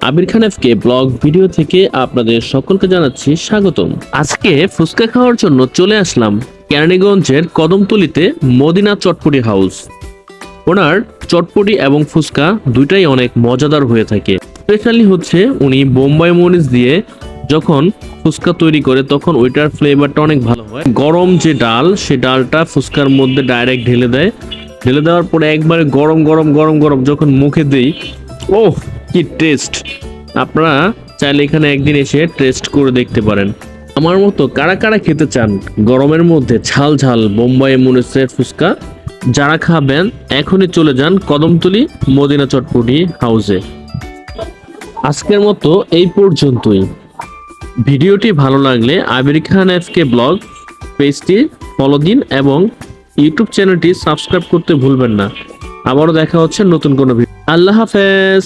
আবির খান এফকে blog video থেকে আপনাদের সকলকে জানাচ্ছি স্বাগতম। আজকে ফুচকা খাওয়ার জন্য চলে আসলাম কেরানীগঞ্জের কদমতলীতে মদিনা চটপটি হাউস। ওনার চটপটি এবং ফুচকা দুইটাই অনেক মজাদার হয়ে থাকে। স্পেশালি হচ্ছে উনি বোম্বাই মরিচ দিয়ে যখন ফুচকা তৈরি করে তখন ওইটার ফ্লেভারটা অনেক ভালো হয়। গরম যে ডাল, সে ডালটা ফুচকার মধ্যে ডাইরেক্ট ঢেলে দেয়। ঢেলে দেওয়ার পরে একবারে গরম গরম গরম গরম যখন মুখে দেই, ওহ কি টেস্ট! আপনারা চাইলে এখানে একদিন এসে টেস্ট করে দেখতে পারেন। আমার মতো কারা কারা খেতে চান গরমের মধ্যে ঝাল ঝাল বোম্বাই মরিচের ফুচকা? যারা খাবেন এখনই চলে যান কদমতলী মদিনা চটপটি হাউসে। আজকের মতো এই পর্যন্তই। ভিডিওটি ভালো লাগলে আবির খান এফকে ব্লগ পেজটি ফলো দিন এবং ইউটিউব চ্যানেলটি সাবস্ক্রাইব করতে ভুলবেন না। আবারও দেখা হচ্ছে নতুন কোনো ভিডিও। আল্লাহ হাফেজ।